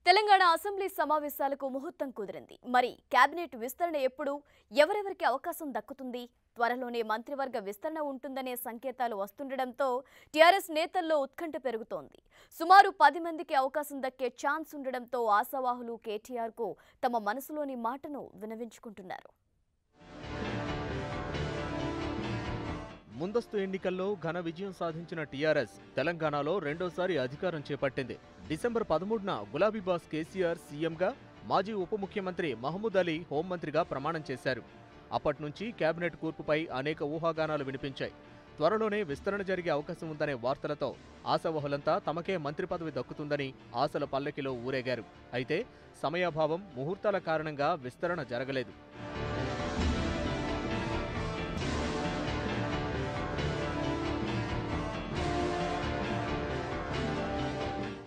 Telangana assembly సమావేశాలకు ముహూర్తం కుదిరింది. మరి కేబినెట్ విస్తరణ ఎప్పుడు, ఎవరెవరికి అవకాశం దక్కుతుంది? త్వరలోనే మంత్రివర్గ విస్తరణ ఉంటుందనే సంకేతాలు వస్తుండడంతో టీఆర్ఎస్ నేతల్లో ఉత్కంఠ పెరుగుతోంది. సుమారు 10 మందికి అవకాశం దక్కే ఛాన్స్ ఉండడంతో ఆశావాహులు కేటీఆర్కు తమ మనసులోని మాటను వినవించుకుంటున్నారు. ముందస్తు ఎన్నికల్లో ఘన విజయం సాధించిన టీఆర్ఎస్ తెలంగాణలో రెండోసారి అధికారం చేపట్టింది. డిసెంబర్ 13న గులాబీ బాస్ కేసీఆర్ సీఎంగా, మాజీ ఉప ముఖ్యమంత్రి మహమూద్ అలీ హోంమంత్రిగా ప్రమాణం చేశారు. అప్పటి నుంచి కేబినెట్ కూర్పుపై అనేక ఊహాగానాలు వినిపించాయి. త్వరలోనే విస్తరణ జరిగే అవకాశం ఉందనే వార్తలతో ఆశావహులంతా తమకే మంత్రి పదవి దక్కుతుందని ఆశల పల్లకిలో ఊరేగారు. అయితే సమయాభావం, ముహూర్తాల కారణంగా విస్తరణ జరగలేదు.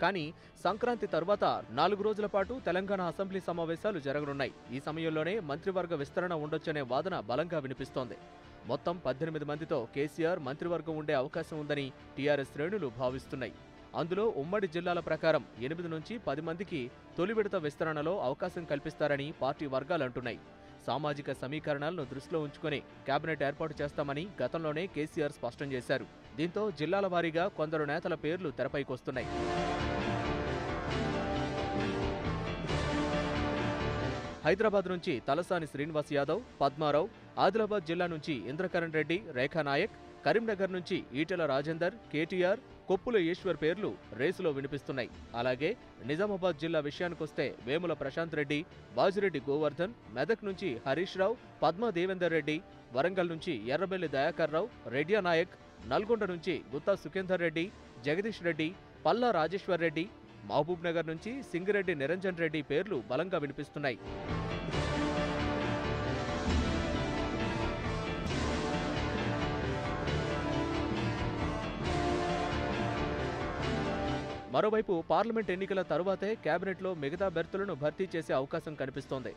కానీ సంక్రాంతి తర్వాత 4 రోజుల పాటు తెలంగాణ అసెంబ్లీ సమావేశాలు జరగనున్నాయి. ఈ సమయంలోనే మంత్రివర్గ విస్తరణ ఉండొచ్చనే వాదన బలంగా వినిపిస్తోంది. మొత్తం 18 మందితో కేసీఆర్ మంత్రివర్గం ఉండే అవకాశం ఉందని టీఆర్ఎస్ శ్రేణులు భావిస్తున్నాయి. అందులో ఉమ్మడి జిల్లాల ప్రకారం 8 నుంచి 10 మందికి తొలి విడత విస్తరణలో అవకాశం కల్పిస్తారని పార్టీ వర్గాలంటున్నాయి. సామాజిక సమీకరణాలను దృష్టిలో ఉంచుకుని కేబినెట్ ఏర్పాటు చేస్తామని గతంలోనే కేసీఆర్ స్పష్టం చేశారు. దీంతో జిల్లాల వారీగా కొందరు నేతల పేర్లు తెరపైకొస్తున్నాయి. హైదరాబాద్ నుంచి తలసాని శ్రీనివాస్ యాదవ్, పద్మారావు, ఆదిలాబాద్ జిల్లా నుంచి ఇంద్రకరణ్ రెడ్డి, రేఖా నాయక్, కరీంనగర్ నుంచి ఈటెల రాజేందర్, కేటీఆర్, కొప్పుల ఈశ్వర్ పేర్లు రేసులో వినిపిస్తున్నాయి. అలాగే నిజామాబాద్ జిల్లా విషయానికొస్తే వేముల ప్రశాంత్ రెడ్డి, బాజిరెడ్డి గోవర్ధన్, మెదక్ నుంచి హరీష్ రావు, పద్మా దేవేందర్ రెడ్డి, వరంగల్ నుంచి ఎర్రబెల్లి దయాకర్ రావు, రెడ్డియా నాయక్, నల్గొండ నుంచి గుత్తా సుఖేందర్ రెడ్డి, జగదీష్ రెడ్డి, పల్లా రాజేశ్వర్ రెడ్డి, మహబూబ్ నగర్ నుంచి సింగిరెడ్డి నిరంజన్ రెడ్డి పేర్లు బలంగా వినిపిస్తున్నాయి. మరోవైపు పార్లమెంట్ ఎన్నికల తరువాతే కేబినెట్లో మిగతా బెర్తులను భర్తీ చేసే అవకాశం కనిపిస్తోంది.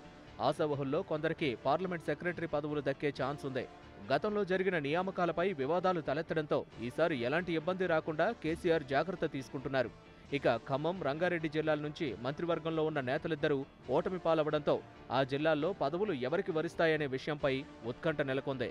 ఆశావహుల్లో కొందరికి పార్లమెంట్ సెక్రటరీ పదవులు దక్కే ఛాన్స్ ఉంది. గతంలో జరిగిన నియామకాలపై వివాదాలు తలెత్తడంతో ఈసారి ఎలాంటి ఇబ్బంది రాకుండా కేసీఆర్ జాగ్రత్త తీసుకుంటున్నారు. ఇక ఖమ్మం, రంగారెడ్డి జిల్లాల నుంచి మంత్రివర్గంలో ఉన్న నేతలిద్దరూ ఓటమి పాలవడంతో ఆ జిల్లాల్లో పదవులు ఎవరికి వరిస్తాయనే విషయంపై ఉత్కంఠ నెలకొంది.